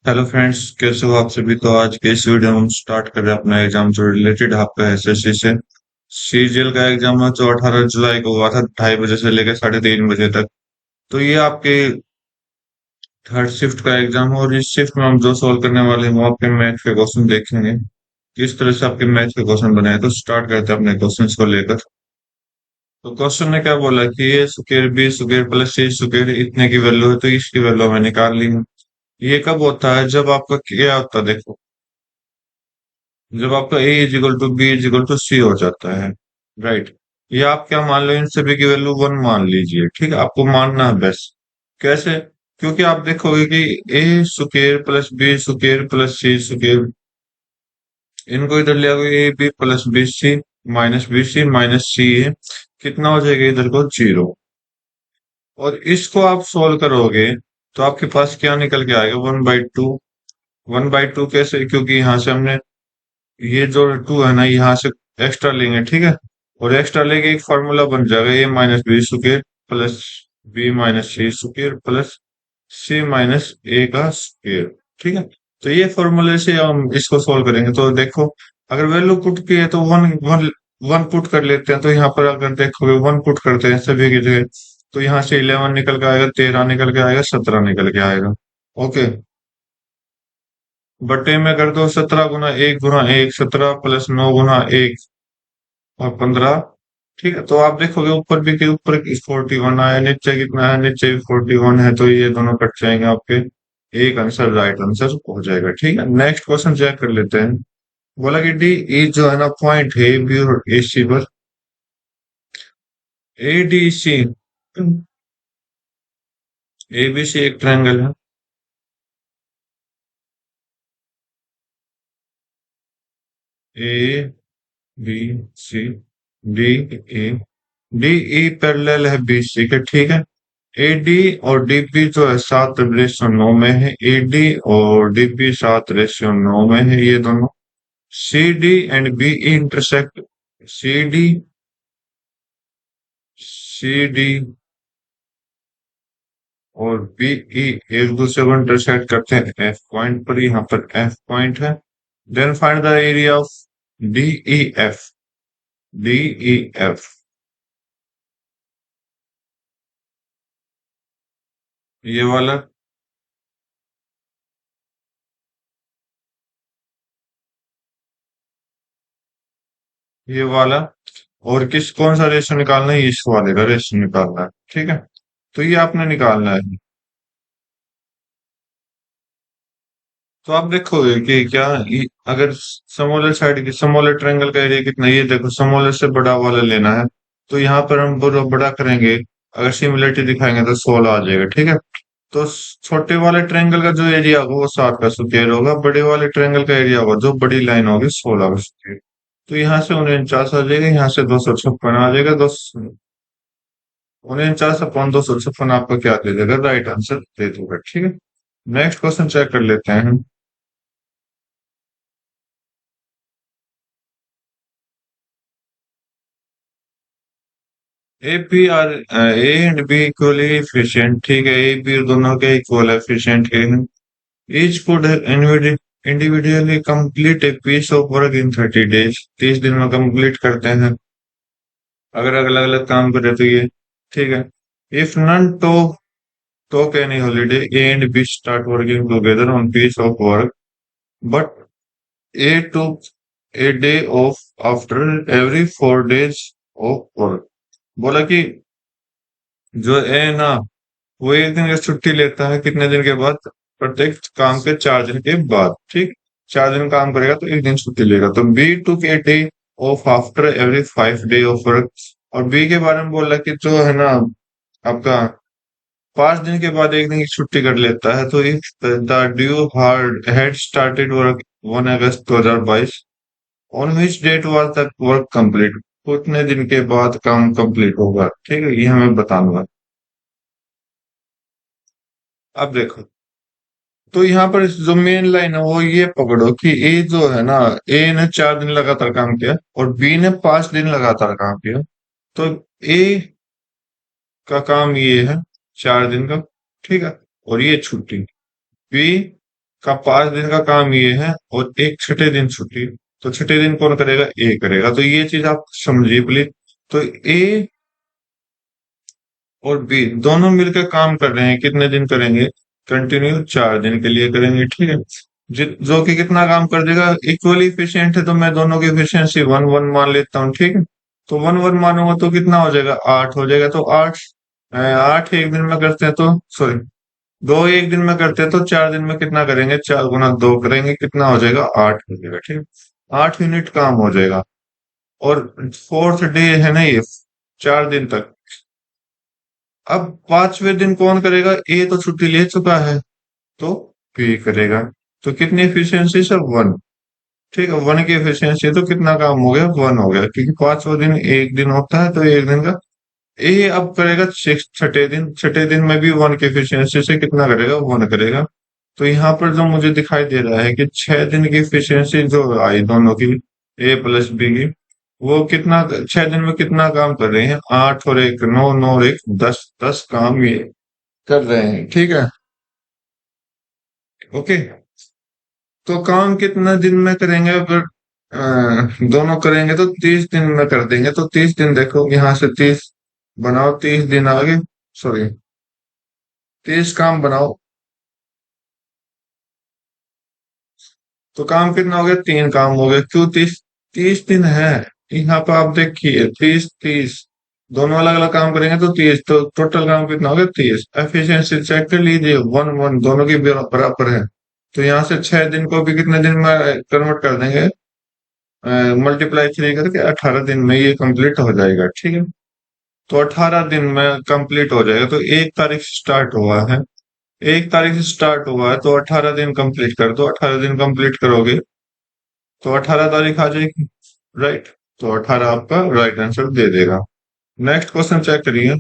Hello friends, कैसे हो आप सभी। तो आज के इस वीडियो में हम स्टार्ट कर रहे हैं अपना एग्जाम जो रिलेटेड आपका एसएससी से। सीजीएल का एग्जाम है जो 18 जुलाई को हुआ था, 2:30 बजे से लेकर 3:30 बजे तक। तो ये आपके थर्ड शिफ्ट का एग्जाम है और इस शिफ्ट में हम जो सॉल्व करने वाले हैं वो आपके मैथ के क्वेश्चन देखेंगे, किस तरह से आपके मैथ के क्वेश्चन बनाए। तो स्टार्ट करते हैं अपने क्वेश्चन को लेकर। तो क्वेश्चन ने क्या बोला कि A square B square plus C square इतने की वैल्यू है, तो इसकी वैल्यू हमें निकाल ली है। ये कब होता है, जब आपका क्या होता है, देखो, जब आपका A equal to B equal to C हो जाता है, राइट। ये आप क्या मान लो, इन सभी की वैल्यू 1 मान लीजिए, ठीक है, आपको मानना है बस। कैसे? क्योंकि आप देखोगे कि A square plus B square plus C square, इनको इधर ले आओगे, A B plus B C minus C A, कितना हो जाएगा इधर को 0। और इसको आप सोल्व करोगे तो आपके पास क्या निकल के आएगा, 1/2। 1/2 कैसे? क्योंकि यहाँ से हमने ये जो 2 है ना, यहाँ से एक्स्ट्रा लेंगे, ठीक है। और एक्स्ट्रा लेके एक फॉर्मूला बन जाएगा, A minus B square plus B minus C square plus C minus A का स्क्र, ठीक है। तो ये फॉर्मूले से हम इसको सॉल्व करेंगे। तो देखो, अगर वैल्यू पुट की है तो वन वन वन पुट कर लेते हैं। तो यहाँ पर अगर देखोगे, वन पुट करते हैं सभी की जगह, तो यहाँ से 11 निकल के आएगा, 13 निकल के आएगा, 17 निकल के आएगा। ओके। बटे में कर दो, 17 गुना 1 17 प्लस 9 गुना 1 और 15, ठीक है। तो आप देखोगे ऊपर भी के ऊपर 41 आया, नीचे कितना है, नीचे भी 41 है, तो ये दोनों कट जाएंगे आपके। एक आंसर राइट आंसर हो जाएगा, ठीक है। नेक्स्ट क्वेश्चन चेक कर लेते हैं। बोला कि डी ई जो है ना पॉइंट है बी और ए सी पर, A D C, A B सी एक ट्रायंगल है। A B C D A, D E parallel है बी सी के, ठीक है। एडी और डीपी जो है 7:9 में है, एडी और डीपी 7:9 में है ये दोनों। C D and B intersect, C D C D और बीई एक दूसरे को इंटरसेक्ट करते हैं एफ पॉइंट पर, यहाँ पर एफ पॉइंट है। Then find the area of D E F, D E F, ये वाला, ये वाला। और किस कौन सा रेशियो निकालना है, इस वाले का रेशियो निकालना है, ठीक है। तो ये आपने निकालना है। तो आप देखोगे कि क्या अगर समोलर साइड की, समोलर ट्रायंगल का एरिया कितना है, ये देखो, समोलर से बड़ा वाला लेना है। तो यहाँ पर हम बड़ा बड़ा करेंगे, अगर सिमिलरिटी दिखाएंगे तो 16 आ जाएगा, ठीक है। तो छोटे वाले ट्रायंगल का जो एरिया होगा वो 7 का स्क्वायर होगा, बड़े वाले ट्रायंगल का एरिया होगा जो बड़ी लाइन होगी 16 का स्क्वायर। तो यहाँ से 49 आ जाएगा, यहाँ से 256 आ जाएगा। 49 अपॉन 256 आपका क्या दे देगा, राइट आंसर दे देगा, ठीक है। नेक्स्ट क्वेश्चन चेक कर लेते हैं हम। A P R, A and B equally efficient, ठीक है। ए बी दोनों के इक्वल एफिशिएंट है। Each could individually complete a piece of work in 30 days, 30 दिन में कंप्लीट करते हैं अगर अलग अलग काम करे तो ये, ठीक है। If none talk any holiday, A and B start working together on piece of work, but A took a day off after every 4 days of work. बोला कि जो ए ना, वो एक दिन का छुट्टी लेता है कितने दिन के बाद, प्रत्येक काम के 4 दिन के बाद, ठीक। 4 दिन काम करेगा तो एक दिन छुट्टी लेगा। तो B took a day off after every 5 day off work. और बी के बारे में बोला कि जो है ना आपका 5 दिन के बाद एक दिन की छुट्टी कर लेता है। तो if the due hard had started work 1 August 2022, on which date was the work complete, उतने दिन के बाद काम कंप्लीट होगा, ठीक है, ये हमें बताना है। अब देखो, तो यहाँ पर जो मेन लाइन है वो ये पकड़ो कि ए जो है ना, ए ने 4 दिन लगातार काम किया और बी ने 5 दिन लगातार काम किया। तो ए का काम ये है 4 दिन का, ठीक है, और ये छुट्टी। बी का 5 दिन का काम ये है और एक छठे दिन छुट्टी। तो छठे दिन कौन करेगा? ए करेगा। तो ये चीज आप समझिए प्लीज। तो ए और बी दोनों मिलकर काम कर रहे हैं, कितने दिन करेंगे? कंटिन्यू 4 दिन के लिए करेंगे, ठीक है। जो कि कितना काम कर देगा? इक्वली इफिशियंट है, तो मैं दोनों की इफिशियंसी 1-1 मान लेता हूँ, ठीक है। तो 1-1 मानूंगा तो कितना हो जाएगा? 8 हो जाएगा। तो 8 8 एक दिन में करते हैं तो सॉरी, 2 एक दिन में करते हैं तो 4 दिन में कितना करेंगे? 4 गुना 2 करेंगे, कितना हो जाएगा? 8 हो जाएगा, ठीक है। 8 यूनिट काम हो जाएगा। और फोर्थ डे है ना ये, 4 दिन तक। अब 5वें दिन कौन करेगा? ए तो छुट्टी ले चुका है, तो बी करेगा। तो कितनी एफिशिएंसी से? 1। ठीक है, 1 की एफिशिएंसी तो कितना काम हो गया? 1 हो गया, क्योंकि 5वां दिन एक दिन होता है तो एक दिन का। ए अब करेगा छठे दिन, छठे दिन में भी 1 की एफिशिएंसी से कितना करेगा? 1 करेगा। तो यहाँ पर जो मुझे दिखाई दे रहा है कि 6 दिन की एफिशिएंसी जो आई दोनों की, ए प्लस बी की, वो कितना 6 दिन में कितना काम कर रहे हैं? 8 और 1 9, 9 और 1 10, 10 काम ये कर रहे हैं, ठीक है। ओके। तो काम कितना दिन में करेंगे अगर दोनों करेंगे? तो 30 दिन में कर देंगे। तो 30 दिन देखो, यहाँ से 30 बनाओ, 30 दिन आगे, सॉरी 30 काम बनाओ। तो काम कितना हो गया? 3 काम हो गया। क्यों 30? 30 दिन है। यहाँ पर आप देखिए, 30 30 दोनों अलग अलग काम करेंगे तो 30, तो टोटल काम कितना हो गया? 30। एफिशिएंसी चेक कर लीजिए, 1-1 दोनों की बराबर है। तो यहाँ से 6 दिन को भी कितने दिन में कन्वर्ट कर देंगे? मल्टीप्लाई 3 करके 18 दिन में ये कंप्लीट हो जाएगा, ठीक है। तो 18 दिन में कंप्लीट हो जाएगा। तो 1 तारीख से स्टार्ट हुआ है, 1 तारीख से स्टार्ट हुआ है तो 18 दिन कंप्लीट कर दो। 18 दिन कंप्लीट करोगे तो 18 तारीख आ जाएगी, राइट। तो 18 आपका राइट आंसर दे देगा। नेक्स्ट क्वेश्चन चेक करिए।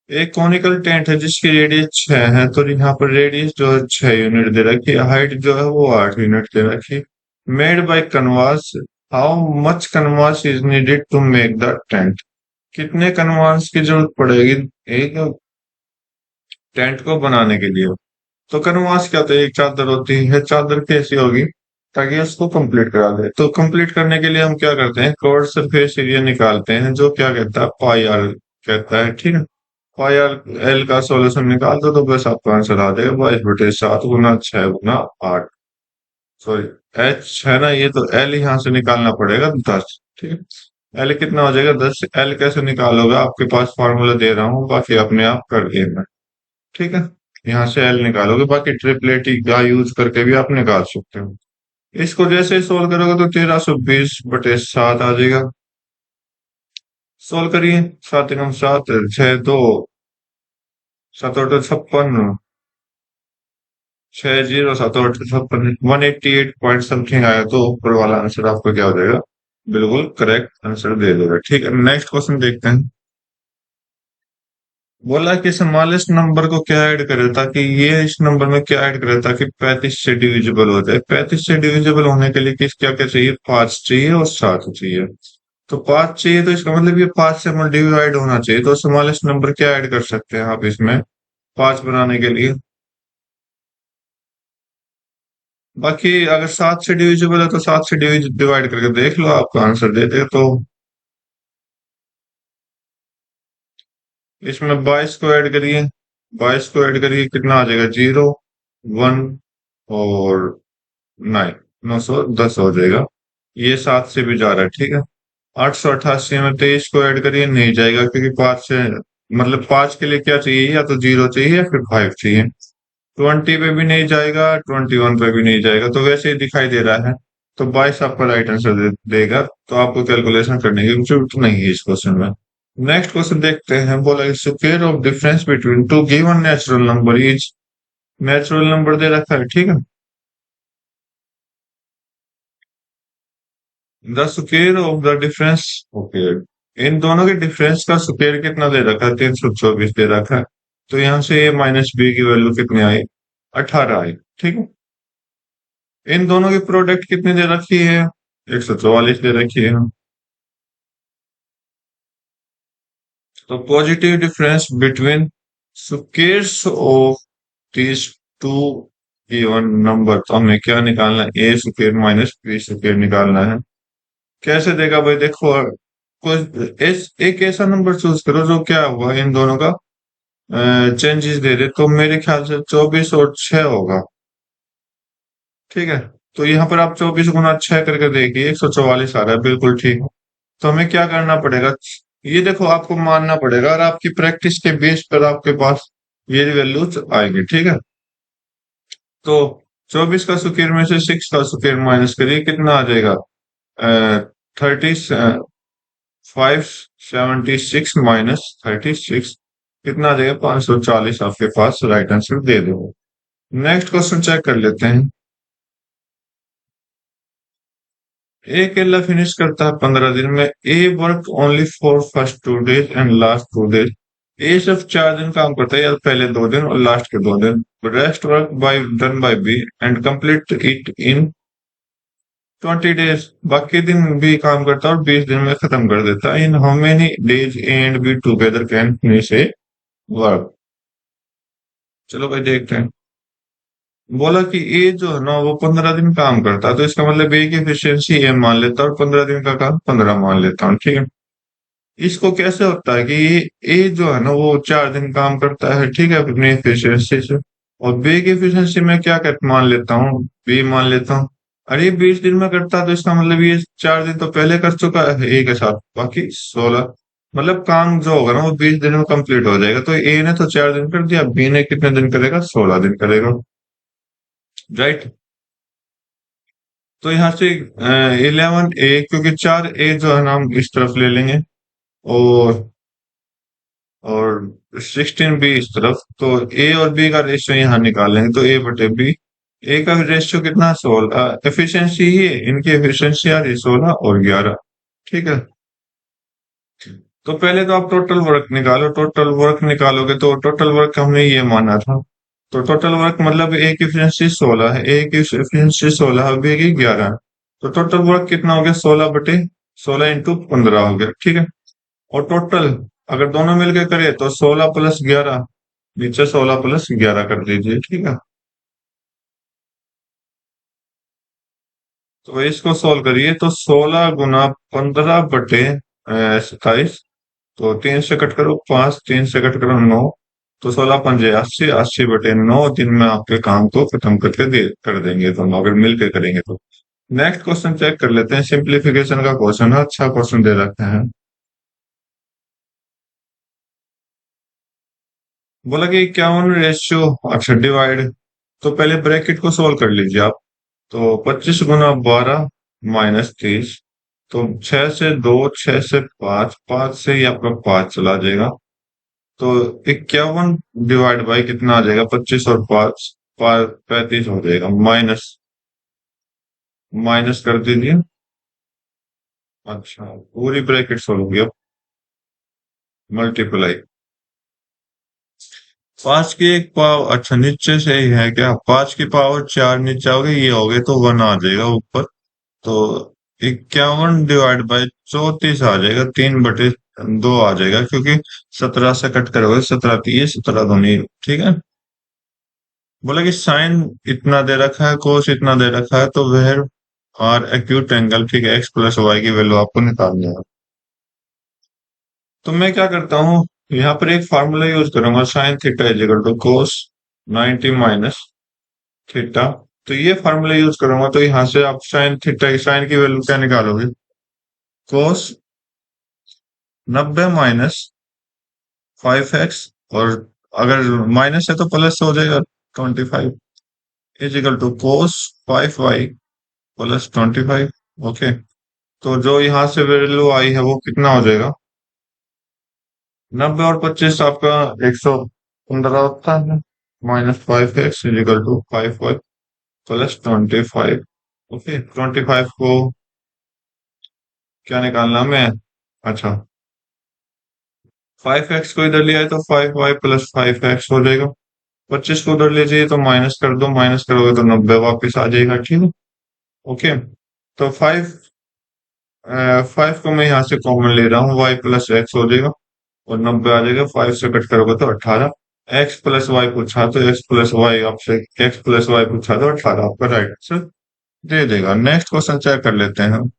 एक कॉनिकल टेंट है जिसकी रेडियस 6 है, तो यहाँ पर रेडियस जो है 6 यूनिट दे रखी है, हाइट जो है वो 8 यूनिट दे रखी है। Made by canvas, how much canvas is needed to make the tent? कितने कनवास की जरूरत पड़ेगी एक टेंट को बनाने के लिए? तो कनवास क्या होता है? एक चादर होती है, चादर कैसी होगी ताकि उसको कंप्लीट करा दे? तो कंप्लीट करने के लिए हम क्या करते हैं? कर्व सरफेस एरिया निकालते हैं, जो क्या कहता है? पाई आर कहता है, ठीक है। पाई आर एल का सॉल्यूशन निकाल दो तो बस आपका आंसर आ जाएगा, 22/7 गुना 6 गुना 8। सॉरी, एच है ना ये, तो एल यहाँ से निकालना पड़ेगा 10, ठीक है। एल कितना हो जाएगा? 10। एल कैसे निकालोगे? आपके पास फॉर्मूला दे रहा हूँ, बाकी अपने आप कर लेना, ठीक है। यहाँ से एल निकालोगे, बाकी ट्रिपलेटी का यूज करके भी आप निकाल सकते हो। इसको जैसे सोल्व करोगे तो 1320/7 आ जाएगा। सोल्व करिए। 7 × 7 6 2 7 8 56, 6 0 7 8 56, 188 समथिंग आया, तो ऊपर वाला आंसर आपको क्या हो जाएगा? बिल्कुल करेक्ट आंसर दे देगा, ठीक है। नेक्स्ट क्वेश्चन देखते हैं। बोला कि स्मॉलेस्ट नंबर को क्या ऐड करे ताकि ये इस नंबर में क्या ऐड करे ताकि 35 से डिविजिबल हो जाए? 35 से डिविजिबल होने के लिए किस क्या क्या चाहिए? 5 चाहिए और 7 चाहिए। तो 5 चाहिए तो इसका मतलब ये 5 से डिवाइड होना चाहिए। तो स्मॉलेस्ट नंबर क्या ऐड कर सकते हैं आप इसमें 5 बनाने के लिए? बाकी अगर 7 से डिविजिबल है तो 7 से डिवाइड करके देख लो, आपका आंसर दे दे। तो इसमें 22 को ऐड करिए, 22 को ऐड करिए, कितना आ जाएगा? 0 1 और 9, 910 हो जाएगा। ये 7 से भी जा रहा है, ठीक है। 888 में 23 को ऐड करिए, नहीं जाएगा, क्योंकि 5 से मतलब 5 के लिए क्या चाहिए? या तो 0 चाहिए या फिर 5 चाहिए। 20 पे भी नहीं जाएगा, 21 पे भी नहीं जाएगा, तो वैसे ही दिखाई दे रहा है। तो 22 आपका राइट आंसर देगा। तो आपको कैलकुलेशन करने की जरूरत नहीं है इस क्वेश्चन में। नेक्स्ट क्वेश्चन देखते हैं। बोला square of difference between two given natural number is, natural number दे रखा है, ठीक है। The square of the difference, okay, इन दोनों के डिफरेंस का स्क्वेयर कितना दे रखा है? 324 दे रखा है। तो यहाँ से ए माइनस बी की वैल्यू कितनी आई? 18 आई, ठीक है। इन दोनों की प्रोडक्ट कितनी दे रखी है? 144 दे रखी है। तो positive difference between squares of these two given number, तो हमें क्या निकालना है? ए स्क्वेयर माइनस बी स्क्वेयर निकालना है। कैसे देगा भाई? देखो, कोई एक ऐसा नंबर चूज करो जो क्या हुआ इन दोनों का चेंजेस दे दे। तो मेरे ख्याल से 24 और 6 होगा। ठीक है, तो यहाँ पर आप 24 गुना 6 करके देखिए, 144 आ रहा है, बिल्कुल ठीक है। तो हमें क्या करना पड़ेगा? ये देखो, आपको मानना पड़ेगा और आपकी प्रैक्टिस के बेस पर आपके पास ये वैल्यूज आएगी। ठीक है, तो 24 का स्क्वायर में से 6 का स्क्वायर माइनस करिए, कितना आ जाएगा? 576 माइनस 36 कितना आ जाएगा? 540 आपके पास राइट आंसर दे दो। नेक्स्ट क्वेश्चन चेक कर लेते हैं। ए केला फिनिश करता है 15 दिन में। A work only for first 2 days and last 2 days. A सिर्फ 4 दिन काम करता है, या पहले 2 दिन और लास्ट के 2 दिन। Rest work by done by B and complete it in 20 days. बाकी दिन भी काम करता है और 20 दिन में खत्म कर देता है। In how many days A and be together can finish A work? चलो भाई देखते हैं। बोला कि ए जो है ना वो 15 दिन काम करता है, तो इसका मतलब ए की एफिशिएंसी ए मान लेता हूँ और 15 दिन का काम 15 मान लेता हूँ। ठीक है, इसको कैसे होता है कि ए जो है ना वो 4 दिन काम करता है, ठीक है, अपनी एफिशिएंसी से, और बी की एफिशिएंसी में क्या कर मान लेता हूँ? बी मान लेता हूँ। अरे 20 दिन में करता है, तो इसका मतलब ये 4 दिन तो पहले कर चुका है ए के साथ, बाकी 16। मतलब काम जो होगा ना वो 20 दिन में कंप्लीट हो जाएगा। तो ए ने तो 4 दिन कर दिया, बी ने कितने दिन करेगा? 16 दिन करेगा। राइट, तो यहाँ से 11 ए, क्योंकि 4 ए जो है ना हम इस तरफ ले लेंगे, और 16 बी इस तरफ। तो ए और बी का रेशियो यहाँ निकाल लेंगे, तो ए बटे बी। ए का रेशियो कितना? 16। एफिशिएंसी ही है इनकी, एफिशिएंसी आ रही 16 और 11। ठीक है, तो पहले तो आप टोटल वर्क निकालो। टोटल वर्क निकालोगे तो टोटल वर्क हमने ये माना था। तो टोटल वर्क मतलब ए की एफिशिएंसी 16 है, ए की एफिशिएंसी 16 है, बी की 11 है। तो टोटल वर्क कितना हो गया? 16 इंटू 15 हो गया। ठीक है, और टोटल अगर दोनों मिलके करे तो 16 + 11, नीचे 16 + 11 कर दीजिए। ठीक है, तो इसको सोल्व करिए, तो 16 गुना 15 बटे 27। तो 3 से कट करो 5, 3 से कट करो 9। तो 16 × 5 = 80, 80/9 दिन में आपके काम को खत्म करके दे कर देंगे दोनों, अगर मिलके करेंगे तो। नेक्स्ट क्वेश्चन चेक कर लेते हैं। सिंप्लीफिकेशन का क्वेश्चन है, अच्छा क्वेश्चन दे रखे हैं। बोला कि 51 अच्छा डिवाइड। तो पहले ब्रैकेट को सोल्व कर लीजिए आप। तो 25 × 12 - 30। तो 6 से 2, 6 से 5, 5 से ही आपका 5 चला जाएगा। तो 51 डिवाइड बाई कितना आ जाएगा? 25 और 5, 35 हो जाएगा। माइनस माइनस कर दीजिए। अच्छा, पूरी ब्रैकेट सोल्व होगी अब। मल्टीप्लाई 5 की एक पाव, अच्छा नीचे से ही है क्या? 5 की पावर 4 नीचे आओगे, ये हो गए तो 1 आ जाएगा ऊपर। तो 51 डिवाइड बाई 34 आ जाएगा, 3/2 आ जाएगा, क्योंकि 17 से कट करोगे, 17 × 3 = 17 दूनी। ठीक है, बोला कि साइन इतना दे रखा है, कोस इतना दे रखा है, तो वह आर एक्यूट एंगल। ठीक है, x + y की वैल्यू आपको निकालनी है। तो मैं क्या करता हूँ, यहाँ पर एक फार्मूला यूज करूंगा, साइन थीटा = कोस 90 माइनस थीटा। तो ये फार्मूला यूज करूंगा, तो यहाँ से आप साइन थीटा की साइन की वैल्यू क्या निकालोगे? कोस 90 माइनस 5x, और अगर माइनस है तो प्लस हो जाएगा 25, = कोस 5y + 25। ओके, तो जो यहाँ से वैल्यू आई है वो कितना हो जाएगा? 90 और 25 आपका 115 होता है। -5x = 5y + 25। ओके, 25 को क्या निकालना हमें? अच्छा, 5x को इधर लिया है तो 5y + 5x हो जाएगा। 25 को उधर ले जाइए तो माइनस कर दो, माइनस करोगे तो 90 वापिस आ जाएगा। ठीक है, ओके, तो 5 को मैं यहाँ से कॉमन ले रहा हूँ, y + x हो जाएगा। और 90 आ जाएगा, 5 से कट करोगे तो 18। एक्स प्लस वाई पूछा तो एक्स प्लस वाई आपसे, एक्स प्लस वाई पूछा तो 18 आपका राइट आंसर दे देगा। नेक्स्ट क्वेश्चन चेक कर लेते हैं हम।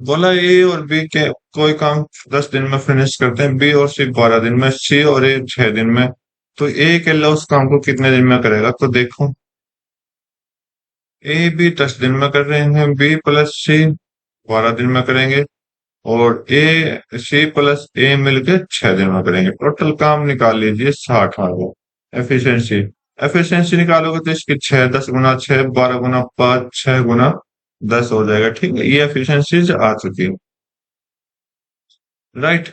बोला ए और बी के कोई काम 10 दिन में फिनिश करते हैं, बी और सी 12 दिन में, सी और ए 6 दिन में। तो ए अकेला उस काम को कितने दिन में करेगा? तो देखो, ए बी 10 दिन में कर रहे हैं, बी प्लस सी 12 दिन में करेंगे, और ए सी प्लस ए मिलकर 6 दिन में करेंगे। टोटल काम निकाल लीजिए 60 आ गया। एफिशिएंसी, एफिशिएंसी निकालोगे तो इसकी 6, 10 गुना 6, 12 गुना 5, 6 गुना 10 हो जाएगा। ठीक है, ये एफिशिएंसी आ चुकी है। राइट।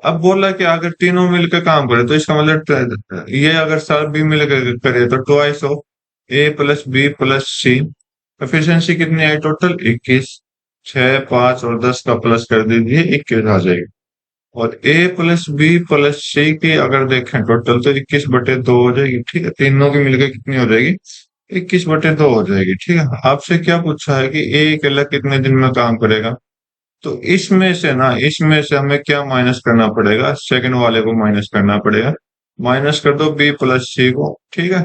अब बोला कि अगर तीनों मिलकर काम करे तो इसका मतलब ये अगर सारा बी मिलकर करे तो twice of A plus B plus C. Efficiency कितनी आई टोटल? 21। 6, 5 और 10 का प्लस कर दीजिए, 21 आ जाएगी। और ए प्लस बी प्लस सी की अगर देखें टोटल तो 21/2 हो जाएगी। ठीक है, तीनों की मिलकर कितनी हो जाएगी? 21/2 हो जाएगी। ठीक है, आपसे क्या पूछा है कि ए अकेला कितने दिन में काम करेगा? तो इसमें से हमें क्या माइनस करना पड़ेगा? सेकंड वाले को माइनस करना पड़ेगा। माइनस कर दो बी प्लस सी को। ठीक है,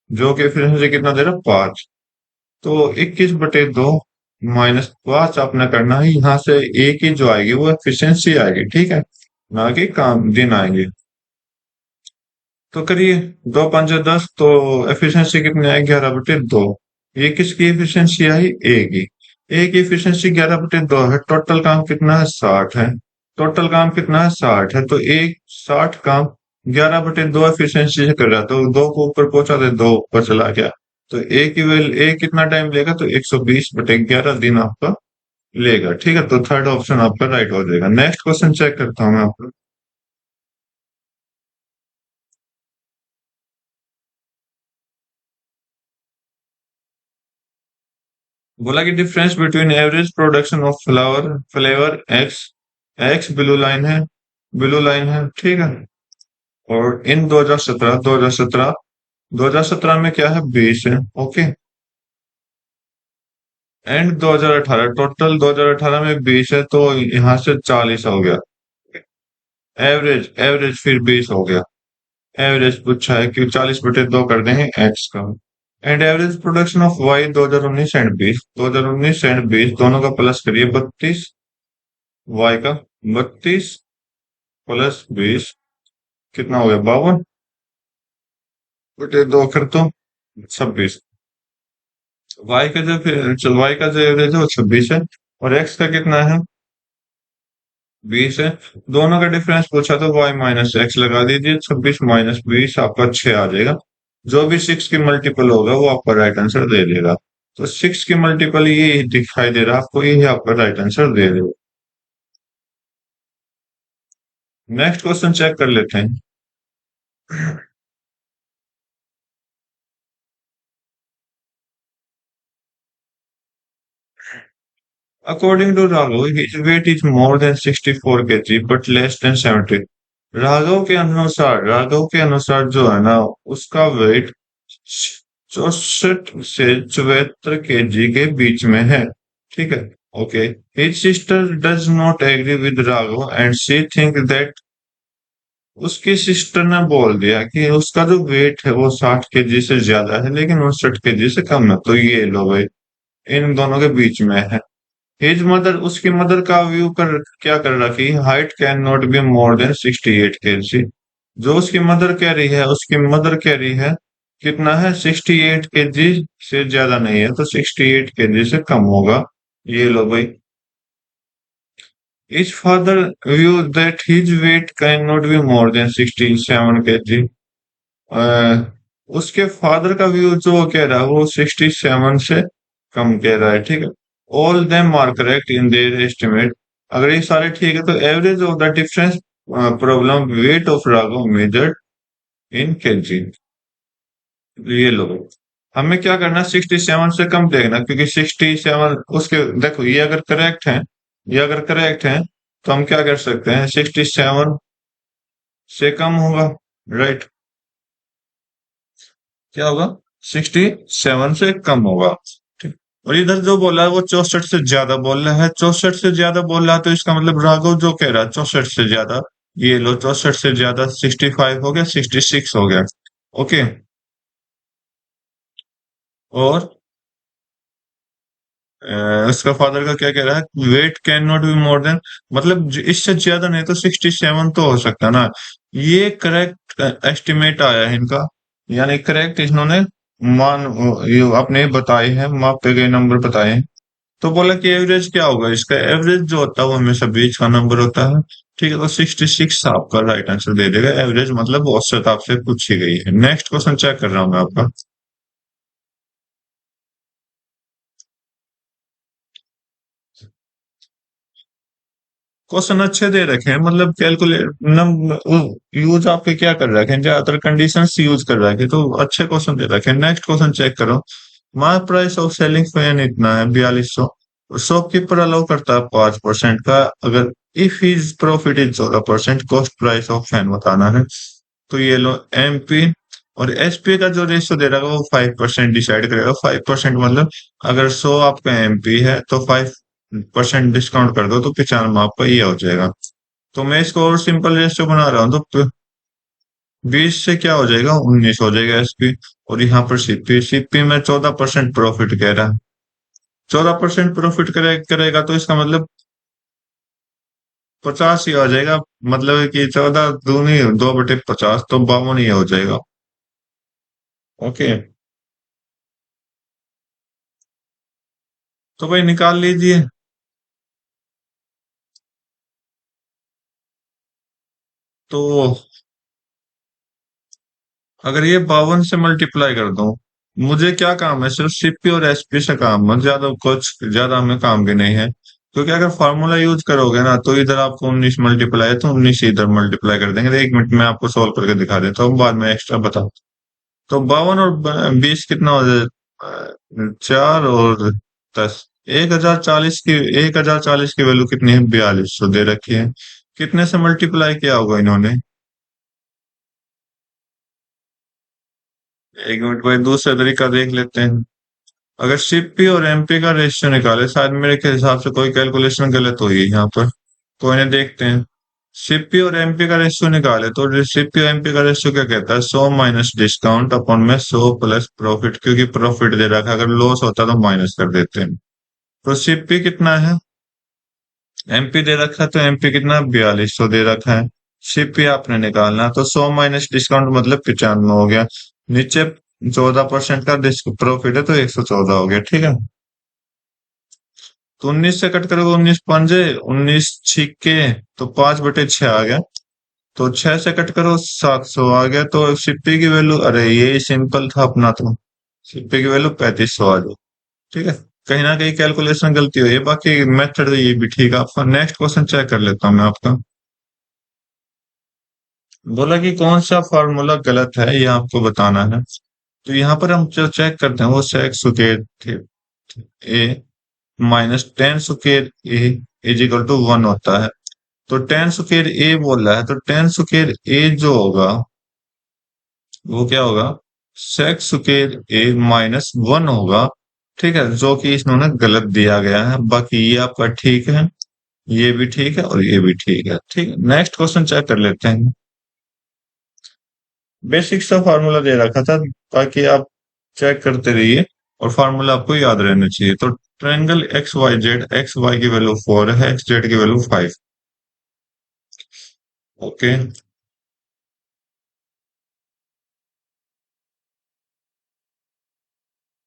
जो कि फिर से कितना दे रहा? 5। तो 21/2 -5 आपने करना है। यहाँ से ए की जो आएगी वो एफिशिएंसी आएगी। ठीक है, ना कि काम दिन आएंगे। तो करिए, 2 5 10, तो एफिशिएंसी कितनी आई? 11/2। ये किसकी एफिशिएंसी आई? ए की। ए की एफिशिएंसी 11/2 है। टोटल काम कितना है? 60 है। टोटल काम कितना है? 60 है। तो एक 60 काम 11/2 एफिशिएंसी से कर रहा है, तो 2 को ऊपर पहुंचा दे, 2 ऊपर चला गया। तो ए की वैल्यू, ए कितना टाइम लेगा? तो 120/11 दिन आपका लेगा। ठीक है, तो थर्ड ऑप्शन आपका राइट हो जाएगा। नेक्स्ट क्वेश्चन चेक करता हूँ मैं आपको। बोला कि difference between average production of flower flavour x, x blue line है, ब्लू लाइन है। ठीक है, और इन 2017, 2017, 2017 में क्या है? 20 है। ओके, एंड 2018, टोटल 2018 में 20 है, तो यहाँ से 40 हो गया। एवरेज, एवरेज फिर 20 हो गया। एवरेज पूछा है कि 40/2 कर देंगे एक्स का। And average production of Y 2019 and 20, 2019 and 20 दोनों का प्लस करिए, 32। वाई का 32 प्लस 20 कितना हो गया? 52/2 कर तो 26। वाई का जो चल वाई का जो एवरेज है वो 26 है, और एक्स का कितना है? 20 है। दोनों का डिफरेंस पूछा तो वाई माइनस एक्स लगा दीजिए, 26 - 20 आपका 6 आ जाएगा। जो भी 6 की मल्टीपल होगा वो आपका राइट आंसर दे देगा। तो 6 की मल्टीपल ये दिखाई दे रहा है आपको, ये आपका राइट आंसर दे देगा। नेक्स्ट क्वेश्चन चेक कर लेते हैं। According to Raghav, his weight is more than 64 kg but less than 70। Raghav के अनुसार जो है ना, उसका वेट 64 से 74 kg के बीच में है। ठीक है, okay. His sister does not agree with Raghav and she think that, उसकी सिस्टर ने बोल दिया कि उसका जो वेट है वो 60 kg से ज्यादा है, लेकिन 59 kg से कम है। तो ये लो भाई, इन दोनों के बीच में है। हिज मदर, उसकी मदर का व्यू कर क्या कर रखी? Height can not be more then 68 kg। जो उसकी मदर कह रही है, उसकी मदर कह रही है कितना है? 68 kg से ज्यादा नहीं है, तो 68 kg से कम होगा। ये लो भाई। His father views that his weight cannot be more than 67 kg। उसके फादर का व्यू जो कह रहा है वो 67 से कम कह रहा है। ठीक है, all them are correct in their estimate. अगर ये सारे ठीक है तो average of the difference problem weight of Raghav measured in kg. ये लो, हमें क्या करना है? 67 से कम देखना, क्योंकि 67 उसके, देखो ये अगर करेक्ट है, ये अगर करेक्ट है तो हम क्या कर सकते हैं? 67 से कम होगा। राइट, क्या होगा? 67 से कम होगा। ठीक, और इधर जो बोला है वो 64 से ज्यादा बोल रहा है, 64 से ज्यादा बोल रहा है, तो इसका मतलब राघव जो कह रहा है 64 से ज्यादा, ये लो 64 से ज्यादा 65 हो गया, 66 हो गया। ओके। और उसका फादर का क्या कह रहा है, weight can not be more than, मतलब इससे ज्यादा नहीं तो 67 तो हो सकता है ना। ये करेक्ट एस्टिमेट आया है इनका, यानी करेक्ट इन्होंने मान ये अपने बताए हैं, मापे गए नंबर बताए हैं। तो बोला कि एवरेज क्या होगा इसका, एवरेज जो होता है वो हमेशा बीच का नंबर होता है। ठीक है, तो 66 आपका राइट आंसर दे देगा, एवरेज मतलब औसत आपसे पूछी गई है। नेक्स्ट क्वेश्चन चेक कर रहा हूँ मैं आपका। क्वेश्चन अच्छे दे रखे हैं, मतलब कैलकुलेट यूज आपके क्या कर रखे हैं, ज्यादातर कंडीशंस यूज कर रखे हैं, तो अच्छे क्वेश्चन दे रखे हैं। नेक्स्ट क्वेश्चन चेक करो। Mark price of ceiling fan इतना है 4200, शॉपकीपर अलाउ करता है 5% का, अगर if his profit is 14%, cost price of fan बताना है। तो ये लो एमपी, और एसपी का जो रेशियो दे रहा है वो 5% डिसाइड करेगा। 5% मतलब अगर 100 आपका एमपी है तो 5% डिस्काउंट कर दो तो 95 आपका ये हो जाएगा। तो मैं इसको और सिंपल रेशियो बना रहा हूँ, तो 20 से क्या हो जाएगा, 19 हो जाएगा एसपी। और यहाँ पर सीपी, सीपी में 14% प्रॉफिट कह रहा है, 14% प्रॉफिट करेगा तो इसका मतलब 50 ही हो जाएगा। मतलब है कि 14 दूनी 2/50 तो 52 ही हो जाएगा। ओके, तो भाई निकाल लीजिए। तो अगर ये 52 से मल्टीप्लाई कर दूं, मुझे क्या काम है, सिर्फ सीपी और एसपी से काम है, ज्यादा कुछ ज्यादा हमें काम भी नहीं है। क्योंकि अगर फार्मूला यूज करोगे ना तो इधर आपको 19 मल्टीप्लाई है तो 19 इधर मल्टीप्लाई कर देंगे। तो 1 मिनट में आपको सोल्व करके दिखा देता हूँ, बाद में एक्स्ट्रा बता। तो 52 और 20 कितना हो जाए, 4 और 10, 1040 की, 1040 की वैल्यू कितनी है, 4200 दे रखी है। कितने से मल्टीप्लाई किया होगा इन्होंने। 1 मिनट भाई, दूसरा तरीका देख लेते हैं। अगर सीपी और एमपी का रेशियो निकाले, शायद मेरे के हिसाब से कोई कैलकुलेशन गलत हुई है यहाँ पर। कोई नहीं, देखते हैं। सीपी और एमपी का रेशियो निकाले तो सीपी और एमपी का रेशियो क्या कहता है, 100 माइनस डिस्काउंट अपॉन में 100 प्लस प्रॉफिट, क्योंकि प्रॉफिट दे रखा है, अगर लॉस होता तो माइनस कर देते हैं। तो सीपी कितना है, एमपी दे रखा है तो एमपी कितना, 4200 दे रखा है। सीपी आपने निकालना है, तो 100 माइनस डिस्काउंट मतलब 95 हो गया। नीचे 14% का प्रॉफिट है तो 114 हो गया। ठीक है, तो 19 से कट करोगे, 19 पंजे, 19 छिक्के, तो 5/6 आ गया। तो 6 से कट करो, 700 आ गया। तो सिप्पी की वैल्यू, अरे ये सिंपल था अपना, तो सिप्पी की वैल्यू 3500 आ जाए। ठीक है, कहीं ना कहीं कैलकुलेशन गलती हुई है, बाकी मेथड ये भी ठीक है आपका। नेक्स्ट क्वेश्चन चेक कर लेता हूँ मैं आपका। बोला कि कौन सा फॉर्मूला गलत है ये आपको बताना है। तो यहाँ पर हम जो चेक करते हैं वो sec square A minus ten square A is equal to 1 होता है। तो टेन स्क्वायर ए बोल रहा है, तो टेन स्क्वायर ए जो होगा वो क्या होगा, sec स्क्वायर ए माइनस 1 होगा। ठीक है, जो कि इन्होंने गलत दिया गया है। बाकी ये आपका ठीक है, ये भी ठीक है और ये भी ठीक है। ठीक है, नेक्स्ट क्वेश्चन चेक कर लेते हैं। बेसिक सा फार्मूला दे रखा था ताकि आप चेक करते रहिए और फार्मूला आपको याद रहना चाहिए। तो triangle X Y Z, X Y की वैल्यू 4 है, एक्स जेड की value 5। Okay,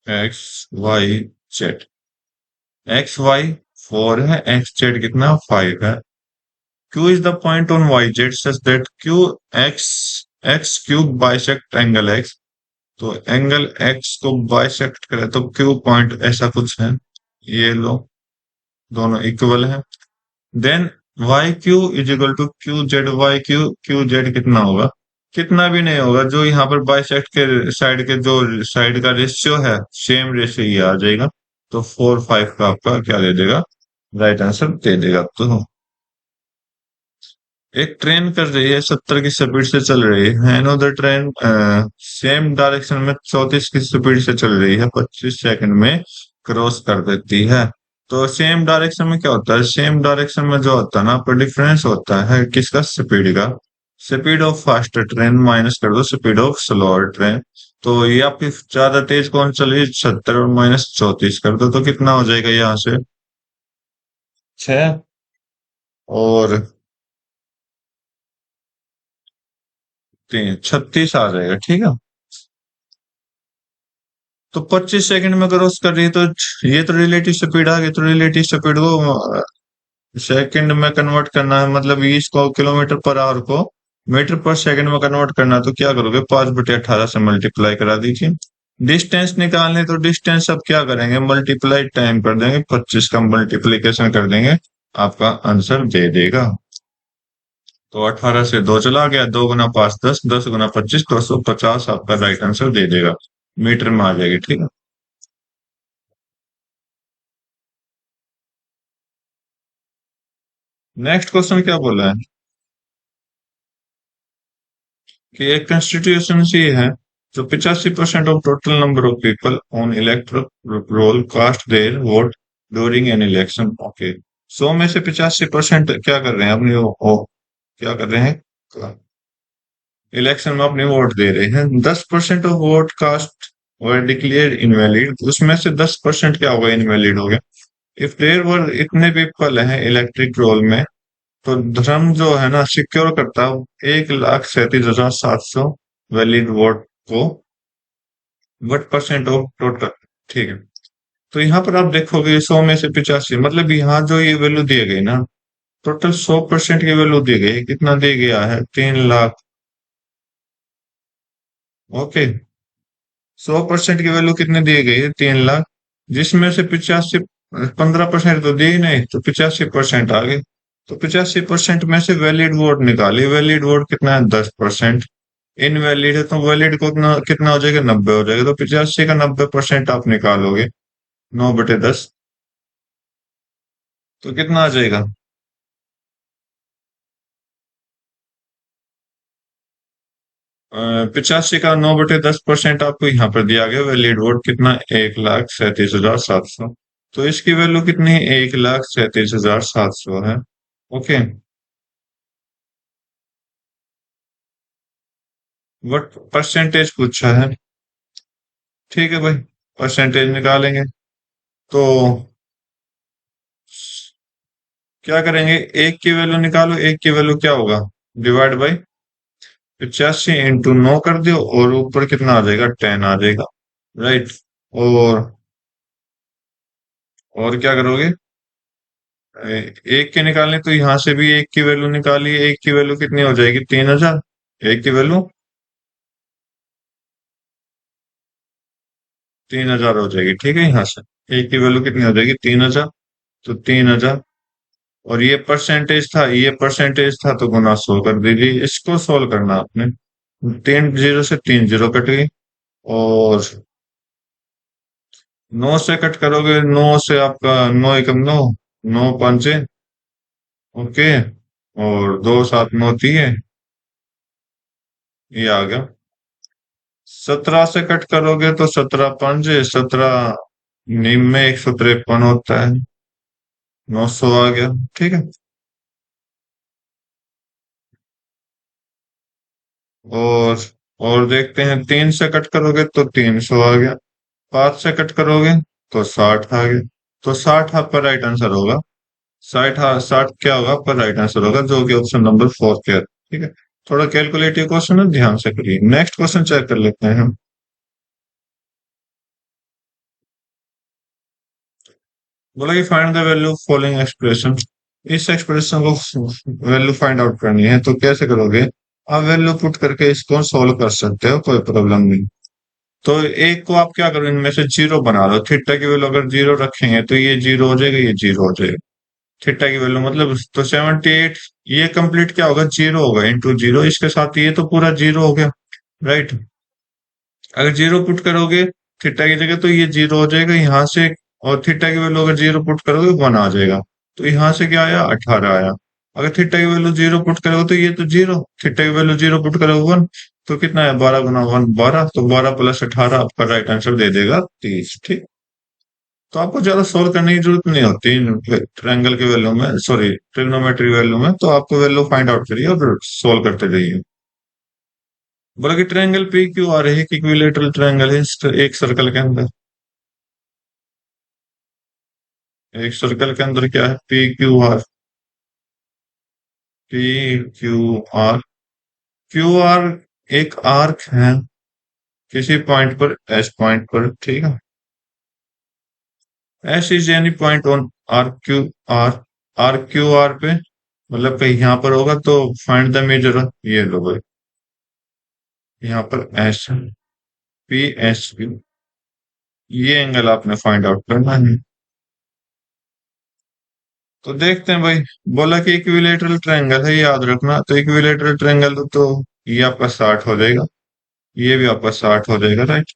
X Y Z, X Y 4 है, एक्स जेड कितना 5 है। Q is the point on Y Z such that Q X X cube bisect angle X. तो angle X को bisect करे तो Q point ऐसा कुछ है, ये लो, दोनों इक्वल है। Then Y Q is equal to Q Z Y Q, Q Z कितना होगा, कितना भी नहीं होगा, जो यहाँ पर बाइसेक्ट के साइड के जो साइड का रेशियो है सेम रेशियो ये आ जाएगा। तो 4 5 का आपका क्या दे देगा, राइट आंसर दे देगा। तो एक ट्रेन कर रही है 70 की स्पीड से चल रही है, अनदर ट्रेन सेम डायरेक्शन में 34 की स्पीड से चल रही है 25 सेकंड में, क्रॉस कर देती है। तो सेम डायरेक्शन में क्या होता है, सेम डायरेक्शन में जो होता है ना, पर डिफरेंस होता है किसका, स्पीड का। Speed of fast train minus कर दो स्पीड ऑफ स्लोअर ट्रेन। तो ये आपकी ज्यादा तेज कौन चल रही है, 76, और -34 कर दो तो कितना हो जाएगा यहाँ से, 6 और 3, 36 आ जाएगा, ठीक है। तो 25 सेकंड में क्रॉस कर रही है, तो ये तो रिलेटिव स्पीड आ गई, तो रिलेटिव स्पीड को सेकंड में कन्वर्ट करना है, मतलब इसको किलोमीटर पर आवर को मीटर पर सेकंड में कन्वर्ट करना है, तो क्या करोगे, 5/18 से मल्टीप्लाई करा दीजिए। डिस्टेंस निकालने, तो डिस्टेंस अब क्या करेंगे, मल्टीप्लाई टाइम कर देंगे, 25 का मल्टीप्लीकेशन कर देंगे, आपका आंसर दे देगा। तो 18 से 2 चला गया, 2 गुना 5 10, 10 गुना 25, 250 आपका राइट आंसर दे देगा, मीटर में आ जाएगी, ठीक है। नेक्स्ट क्वेश्चन क्या बोला है कि एक कंस्टिट्यूशन है जो 85% of total number of people on electoral roll cast their vote during an election. Okay, 100 में से 85% क्या कर रहे हैं अपनी क्या कर रहे हैं, इलेक्शन में अपनी वोट दे रहे हैं। 10% of vote cast were declared invalid, उसमें से 10% क्या होगा, इनवैलिड हो गया। इफ देयर वर इतने पीपल हैं इलेक्ट्रिक रोल में, तो धर्म जो है ना सिक्योर करता है 1,37,700 वैलिड वोट को, वट परसेंट ऑफ टोटल, ठीक है। तो यहाँ पर आप देखोगे 100 में से 85, मतलब यहाँ जो ये वैल्यू दी गई ना, टोटल 100% की वैल्यू दी गई, कितना दी गया है, 3 लाख। ओके, 100% की वैल्यू कितने दी गई है, 3 लाख, जिसमें से 85, 15% तो दी ही नहीं, तो 85% आ गए। तो 85% में से वैलिड वोट निकाली, वैलिड वोट कितना है, 10%। इनवैलिड है तो वैलिड को कितना कितना हो जाएगा, 90 हो जाएगा, तो 85 का 90% आप निकालोगे, 9/10, तो कितना आ जाएगा, 85 का 9/10% आपको यहाँ पर दिया गया, वैलिड वोट कितना, 1,37,700। तो इसकी वैल्यू कितनी है, 1,37,700 है। ओके, वट परसेंटेज पूछा है, ठीक है भाई, परसेंटेज निकालेंगे। तो क्या करेंगे, एक की वैल्यू निकालो, एक की वैल्यू क्या होगा, डिवाइड बाई 85 × 9 कर दो, और ऊपर कितना आ जाएगा, 10 आ जाएगा, राइट। और क्या करोगे, एक के निकालने, तो यहाँ से भी एक की वैल्यू निकालिए, एक की वैल्यू कितनी हो जाएगी, 3,000, एक की वैल्यू 3,000 हो जाएगी, ठीक है। यहाँ से एक की वैल्यू कितनी हो जाएगी, 3,000, तो 3,000, और ये परसेंटेज था, ये परसेंटेज था, तो गुना 100 कर दीजिए, इसको सोल्व करना आपने। 3 0 से 3 0 कट गई, और 9 से कट करोगे, 9 से आपका 9 × 9, 9 × 5, ओके, और 2 7 9 3, ये आ गया। 17 से कट करोगे तो 17 × 5, 17 निम में 153 होता है, 900 आ गया, ठीक है। और देखते हैं, 3 से कट करोगे तो 300 आ गया, 5 से कट करोगे तो 60 आ गया, तो 60 आपका राइट आंसर होगा। 60, हाँ 60 क्या होगा आपका राइट आंसर होगा, जो कि ऑप्शन नंबर 4 के है, ठीक है। थोड़ा कैलकुलेटिव क्वेश्चन है, ध्यान से करिए। नेक्स्ट क्वेश्चन चेक कर लेते हैं हम। बोला कि find the value following expression, इस एक्सप्रेशन को वैल्यू फाइंड आउट करनी है, तो कैसे करोगे, आप वैल्यू पुट करके इसको सोल्व कर सकते हो, कोई प्रॉब्लम नहीं। तो एक को आप क्या करो, इनमें से जीरो बना लो, थीटा की वैल्यू अगर जीरो रखेंगे तो ये जीरो हो जाएगा, ये जीरो हो जाएगा, थीटा की वैल्यू मतलब, तो 78, ये कंप्लीट क्या होगा, जीरो होगा, इंटू जीरो, इसके साथ ये तो पूरा जीरो हो गया, राइट। अगर जीरो पुट करोगे थीटा की जगह, तो ये जीरो हो जाएगा यहाँ से, और थीटा की वैल्यू अगर जीरो पुट करोगे 1 आ जाएगा, तो यहाँ से क्या आया, 18 आया। अगर थीटा की वैल्यू जीरो पुट करोगे तो ये तो जीरो, थीटा की वैल्यू जीरो पुट करोगे 1, तो कितना है, 12 × 1 12, तो 12 + 18 आपका राइट आंसर दे देगा 30, ठीक। तो आपको ज्यादा सोल्व करने की जरूरत नहीं होती ट्रायंगल की वैल्यू में, सॉरी ट्रिग्नोमेट्री वैल्यू में। तो आपको वैल्यू फाइंड आउट करिए और सोल्व करते जाइए। बोला कि ट्रायंगल पी क्यू आर है एक इक्विलेटरल ट्रायंगल है एक सर्कल के अंदर। एक सर्कल के अंदर क्या है, P Q R. P Q R, Q R एक आर्क है किसी पॉइंट पर, एस पॉइंट पर, ठीक है। S is any point on R Q R. R Q R पे मतलब कहीं यहाँ पर होगा तो फाइंड द मेजर। ये लो भाई, यहाँ पर एस, पी एस क्यू, ये एंगल आपने फाइंड आउट करना है। तो देखते हैं भाई। बोला कि इक्विलेटरल ट्रायंगल है, याद रखना। तो इक्विलेटरल ट्रायंगल तो ये आपका 60 हो जाएगा, ये भी आपका 60 हो जाएगा, राइट।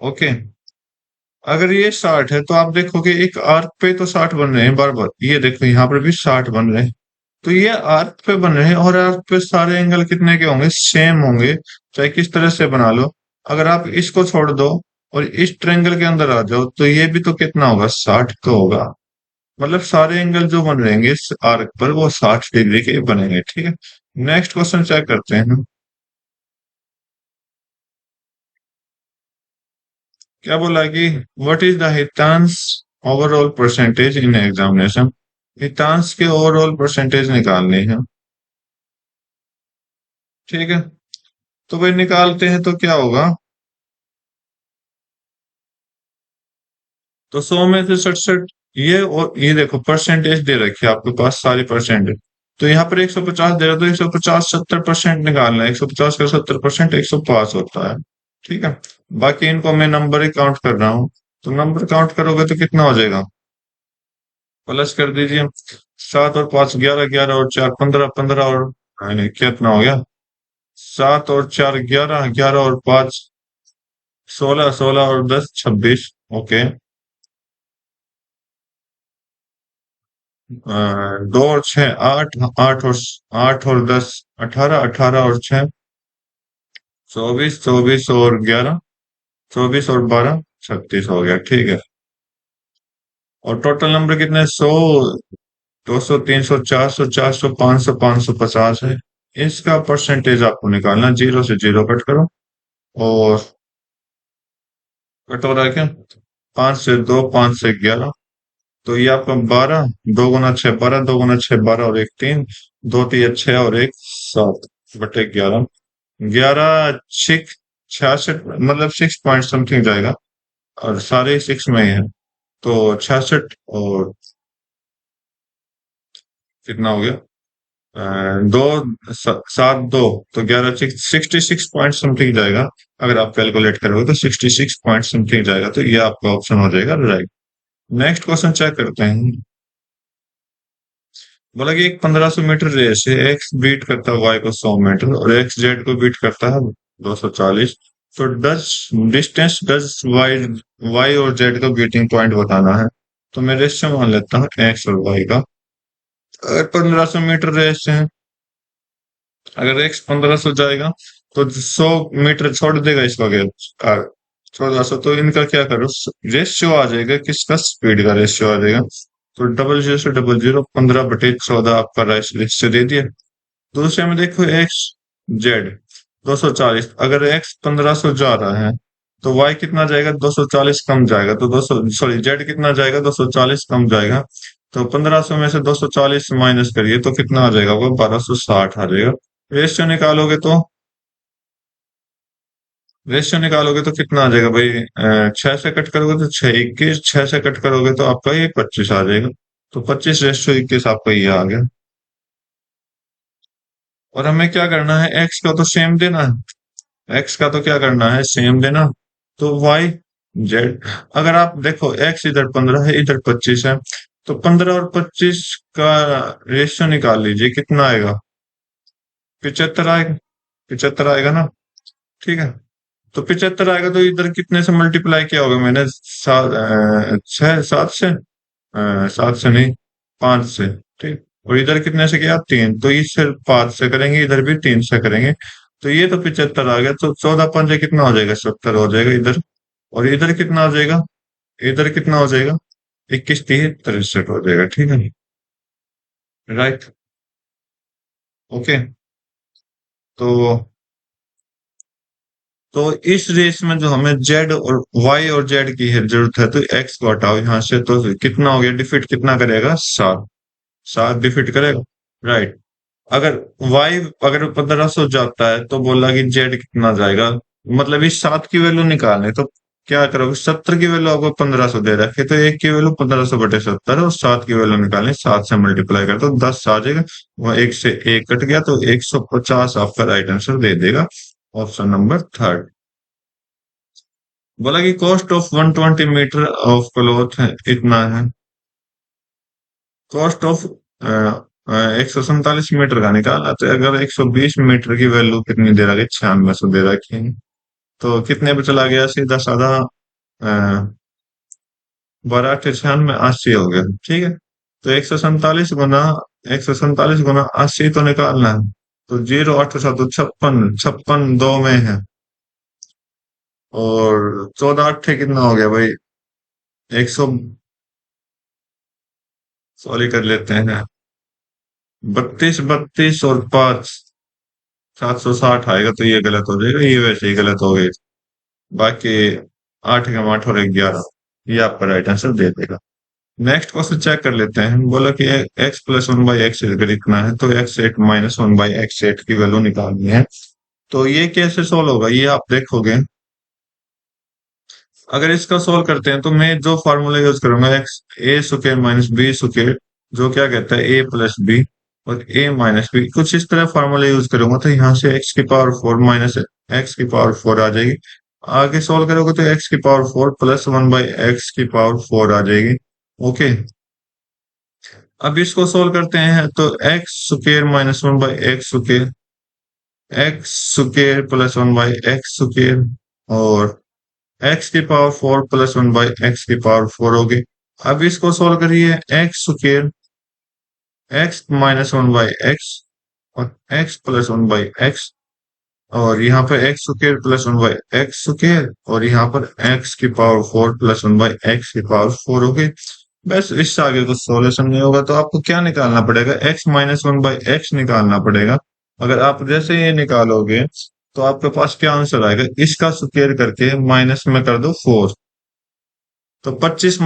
ओके। अगर ये 60 है तो आप देखोगे एक आर्क पे तो 60 बन रहे हैं बार बार। ये देखो यहाँ पर भी 60 बन रहे हैं। तो ये आर्क पे बन रहे हैं और आर्क पे सारे एंगल कितने के होंगे, सेम होंगे, चाहे किस तरह से बना लो। अगर आप इसको छोड़ दो और इस ट्रायंगल के अंदर आ जाओ तो ये भी तो कितना होगा, 60 तो होगा। मतलब सारे एंगल जो बन रहेंगे इस आर्क पर वो 60 डिग्री के बनेंगे, ठीक है। नेक्स्ट क्वेश्चन चेक करते हैं हम। क्या बोला कि what is the Hitansh overall percentage in examination. Hitansh के ओवरऑल परसेंटेज निकालनी है, ठीक है। तो भाई निकालते हैं तो क्या होगा। तो 100 में से 67, ये और ये देखो परसेंटेज दे रखी है आपके पास सारी परसेंटेज। तो यहाँ पर 150 दे रहा है तो 150 70% निकालना है। 150 का 70% 105 होता है, ठीक है। बाकी इनको मैं नंबर ही काउंट कर रहा हूँ। तो नंबर काउंट करोगे तो कितना हो जाएगा, प्लस कर दीजिए। 7 और 5 11, 11 और 4 15, 15 और नहीं कितना हो गया, 7 और 4 11, 11 और 5 16, 16 और 10 26। ओके। 2 और 6 8, 8 और 10 18, 18 और 6 24, 24 और 11 24 और 12 36 हो गया, ठीक है। और टोटल नंबर कितने, 100, 200, 300, 400, 400, 500, 550 है। इसका परसेंटेज आपको निकालना, 0 से 0 कट करो और कट हो रहा है क्या, 5 से 2, 5 से 11। तो ये आपका 12, 2 गुना 6 12, 2 गुना 6 12 और एक 3, 2 3 6 और एक 7 बटे 11। 11 6 66, मतलब 6 पॉइंट समथिंग जाएगा और सारे 6 में ही है। तो 66 और कितना हो गया, दो 7 2, तो 11 66 पॉइंट समथिंग जाएगा। अगर आप कैलकुलेट करोगे तो 66 पॉइंट समथिंग जाएगा। तो ये आपका ऑप्शन हो जाएगा राइट। नेक्स्ट क्वेश्चन चेक करते हैं। बोला कि एक 1500 मीटर रेस है, एक्स बीट करता है वाई को 100 मीटर और एक्स जेड को बीट करता है 240। तो does distance does Y, Y और जेड का बीटिंग पॉइंट बताना है। तो मैं रेशियो मान लेता हूँ एक्स और वाई का। अगर 1500 मीटर रेस है, अगर एक्स 1500 जाएगा तो 100 मीटर छोड़ देगा इस वगैरह 1400। तो इनका क्या करो, रेशियो आ जाएगा, किसका, स्पीड का रेशियो आ जाएगा। तो 00 से 00 15/14 आपका रेशियो दे दिया। दूसरे में देखो एक्स जेड 240, अगर एक्स 1500 जा रहा है तो वाई कितना जाएगा, 240 कम जाएगा। तो 200, सॉरी जेड कितना जाएगा, 240 कम जाएगा। तो 1500 में से 240 माइनस करिए तो कितना आ जाएगा, वो 1260 आ जाएगा। रेशियो निकालोगे तो, रेशियो निकालोगे तो कितना आ जाएगा भाई, 6 से कट करोगे तो 6 21, 6 से कट करोगे तो आपका ये 25 आ जाएगा। तो 25:21 आपका ये आ गया। और हमें क्या करना है, एक्स का तो सेम देना है, एक्स का तो क्या करना है, सेम देना। तो वाई जेड, अगर आप देखो एक्स इधर 15 है इधर 25 है, तो 15 और 25 का रेशियो निकाल लीजिए, कितना आएगा, 75 आएगा। 75 आएगा ना, ठीक है। तो 75 आएगा तो इधर कितने से मल्टीप्लाई किया होगा मैंने, 7 से नहीं, 5 से, ठीक। और इधर कितने से किया, 3, तो इससे 5 से करेंगे, इधर भी 3 से करेंगे। तो ये तो 75 आ गया। तो 14 पंजे कितना हो जाएगा, 70 हो जाएगा इधर। और इधर कितना हो जाएगा, इधर कितना हो जाएगा, 21 3 63 हो जाएगा, ठीक है। राइट। ओके। तो इस रेस में जो हमें जेड और वाई और जेड की है जरूरत है, तो एक्स को हटाओ यहाँ से, तो कितना हो गया, डिफिट कितना करेगा, 7। 7 डिफिट करेगा। राइट। अगर वाई अगर 1500 जाता है तो बोला कि जेड कितना जाएगा, मतलब इस 7 की वैल्यू निकालने, तो क्या करोगे, 70 की वैल्यू आपको 1500 दे रखी है, तो एक की वैल्यू 1500/70 है, और 7 की वैल्यू निकालनी, 7 से मल्टीप्लाई कर तो 10 आ जाएगा। वह एक से एक कट गया, तो 150 आपका राइट आंसर दे देगा, ऑप्शन नंबर थर्ड। बोला कि cost of 120 metre of cloth है इतना है, कॉस्ट ऑफ 147 मीटर का निकाला, तो अगर 120 मीटर की वैल्यू कितनी दे रखी, 9600 दे रखी है, तो कितने पे चला गया, सीधा साधा 12 8 96 80 हो गया, ठीक है। तो 147 गुना 80 तो निकालना है, तो 0 8 7 56, 56 दो में है, और 14 8 कितना हो गया भाई, 100, सॉरी कर लेते हैं, 32 32 और 5 760 आएगा, तो ये गलत हो जाएगा, ये वैसे ही गलत हो गई। बाकी 8 का 8 और 11, ये आपका राइट आंसर दे देगा। नेक्स्ट क्वेश्चन चेक कर लेते हैं। बोला कि एक्स प्लस 1/x अगर इतना है, तो x8 माइनस 1/x8 की वैल्यू निकालनी है। तो ये कैसे सोल्व होगा, ये आप देखोगे। अगर इसका सोल्व करते हैं, तो मैं जो फार्मूला यूज करूंगा, एक्स ए स्क्वायर माइनस बी स्क्वायर, जो क्या कहता है, ए प्लस बी और ए माइनस बी, कुछ इस तरह फार्मूला यूज करूंगा, तो यहाँ से x⁴ माइनस x⁴ आ जाएगी। आगे सोल्व करोगे तो x⁴ प्लस 1/x⁴ आ जाएगी। ओके। अब इसको सोल्व करते हैं, तो x square minus 1/x square, x square plus 1/x square, और x⁴ प्लस 1/x⁴ होगी। अब इसको सोल्व करिए, x square, x minus 1/x और x प्लस 1/x, और यहाँ पर x square plus 1/x square, और यहाँ पर x⁴ प्लस 1/x⁴ हो गई। बस, इससे आगे कुछ सॉल्यूशन नहीं होगा, तो आपको क्या निकालना पड़ेगा, x माइनस 1/x निकालना पड़ेगा। अगर आप जैसे ये निकालोगे, तो आपके पास क्या आंसर आएगा, इसका स्क्वायर करके माइनस में कर दो 4, तो 25 -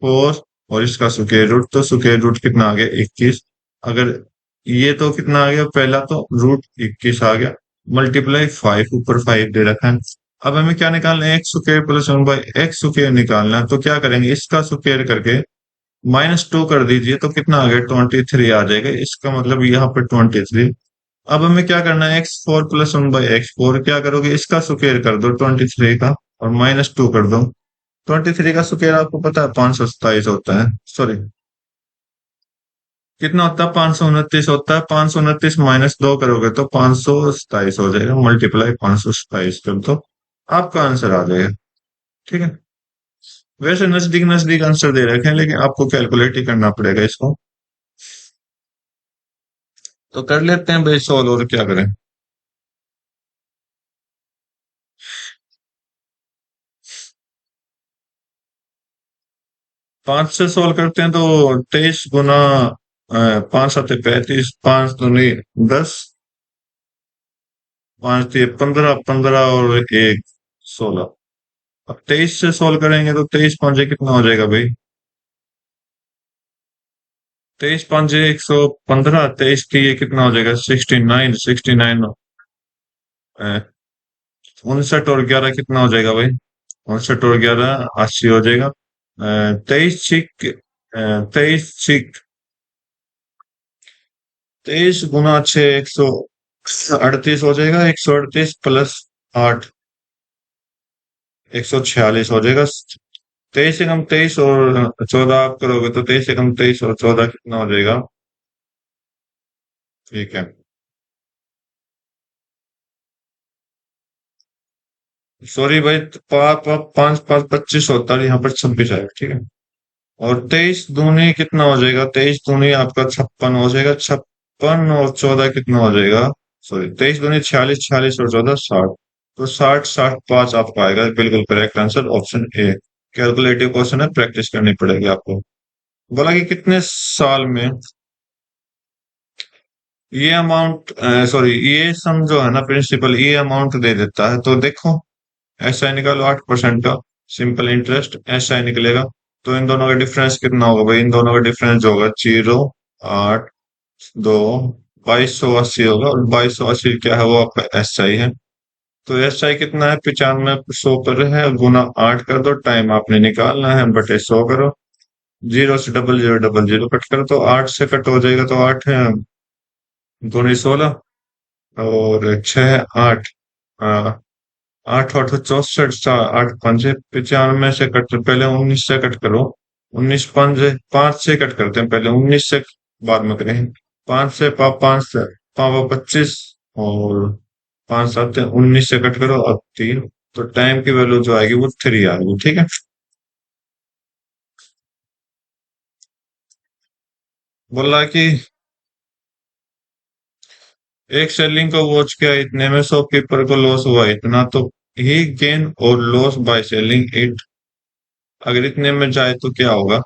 4, और इसका स्क्वायर रूट, तो स्क्वायर रूट कितना आ गया, 21। अगर ये तो कितना आ गया, पहला तो रूट 21 आ गया, मल्टीप्लाई 5, ऊपर 5 दे रखा है। अब हमें क्या निकालना है, x² प्लस 1/x² निकालना है, तो क्या करेंगे, इसका स्क्वायर करके -2 कर दीजिए, तो कितना आ गया, 23 आ जाएगा, इसका मतलब यहाँ पर 23। अब हमें क्या करना है, x4 प्लस 1/x4, क्या करोगे, इसका स्क्वायर कर दो 23 का, और -2 कर दो। 23 का स्क्वायर आपको पता है 527 होता है, सॉरी, कितना होता है, 529 होता है। 529 -2 करोगे तो 527 हो जाएगा, मल्टीप्लाई 527 कर दो, आपका आंसर आ जाएगा, ठीक है। वैसे नजदीक नजदीक आंसर दे रखे हैं, लेकिन आपको कैलकुलेट ही करना पड़ेगा इसको। तो कर लेते हैं भाई सॉल्व, और क्या करें। 5 से सोल्व करते हैं, तो 23 गुना 5 7 35, 5 दूनी 10, 5 3 15, 15 और 1 16। अब 23 से सोल्व करेंगे, तो 23 5 कितना हो जाएगा भाई, 23 5 115, 23 कितना हो जाएगा, 69, 69, 59 और 11 कितना हो जाएगा भाई, 59 और 11 80 हो जाएगा। 23 गुना 6 138 हो जाएगा, 138 प्लस 8 146 हो जाएगा। 23 से कम 23 और 14 आप करोगे, तो 23 से कम 23 और 14 कितना हो जाएगा, ठीक है। सॉरी भाई, 5 5 25 होता है, यहाँ पर 26 आएगा, ठीक है। और 23 दूनी कितना हो जाएगा, 23 दूनी आपका 56 हो जाएगा, 56 और 14 कितना हो जाएगा, सॉरी, 23 दूनी 46, 46 और 14 60। तो 60-65 आपका आएगा बिल्कुल correct answer option A. Calculative question है, प्रैक्टिस करनी पड़ेगी आपको। बोला कि कितने साल में ये अमाउंट, सॉरी ये सम जो है ना प्रिंसिपल ये अमाउंट दे देता है, तो देखो एस आई निकालो 8% का सिंपल इंटरेस्ट एस आई निकलेगा। तो इन दोनों का डिफरेंस कितना होगा भाई, इन दोनों का डिफरेंस जो होगा 0, 8, 2, 2280 होगा। और 2280 क्या है, वो आपका एस आई है। तो एस आई कितना है, 95 100 पर है, गुना 8 कर दो, टाइम आपने निकालना है, बटे 100 करो। जीरो से डबल जीरो कट करो, तो 8 से कट हो जाएगा, तो 8 है, दूनी 16, और 6 8, 8 8 64, 8 5 95 से कट, पहले 19 से कट करो। 19 5 से कट करते हैं, पहले 19 से बाद में करें। 5 से 5 से 5 25, और 5 7 19 से कट करो, अब 3। तो टाइम की वैल्यू जो आएगी वो 3 आएगी, ठीक है। बोला कि एक सेलिंग को वॉच किया इतने में, शॉपकीपर को लॉस हुआ इतना, तो ही गेन और लॉस बाय सेलिंग इट, अगर इतने में जाए तो क्या होगा।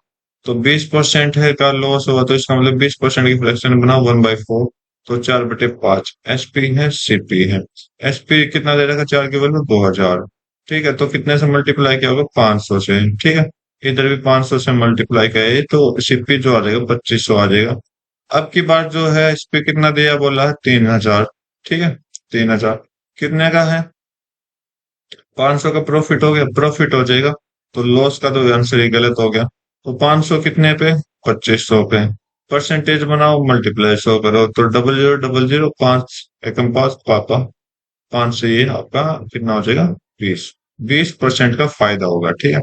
तो 20% है का लॉस हुआ, तो इसका मतलब 20% की फ्रैक्शन बना 1/4, तो 4/5 एसपी है सीपी है। एसपी कितना दे रखा, 4 की वैल्यू 2000, ठीक है। तो कितने से मल्टीप्लाई किया होगा, 500 से, ठीक है। इधर भी 500 से मल्टीप्लाई किया, तो सीपी जो आ जाएगा 2500 आ जाएगा। अब की बात जो है, इस पे कितना दिया बोला है, 3000, ठीक है। 3000 कितने का है, 500 का प्रॉफिट हो गया, प्रॉफिट हो जाएगा। तो लॉस का तो आंसर ही गलत हो गया। तो 500 कितने पे, 2500 पे। परसेंटेज बनाओ, मल्टीप्लाई 100 करो, तो 0000, 5 एकम 5 पापा, 5 से ये आपका कितना हो जाएगा, 20% का फायदा होगा, ठीक है।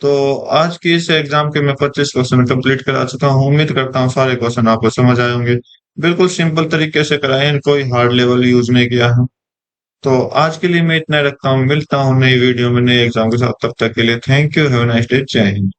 तो आज की इस एग्जाम के मैं 25 क्वेश्चन कंप्लीट करा चुका हूँ। उम्मीद करता हूँ सारे क्वेश्चन आपको समझ आए होंगे। बिल्कुल सिंपल तरीके से कराए हैं, कोई हार्ड लेवल यूज नहीं किया है। तो आज के लिए मैं इतना रखता हूँ, मिलता हूँ नई वीडियो में नए एग्जाम के साथ, तब तक के लिए thank you, have a nice day, जय हिंद।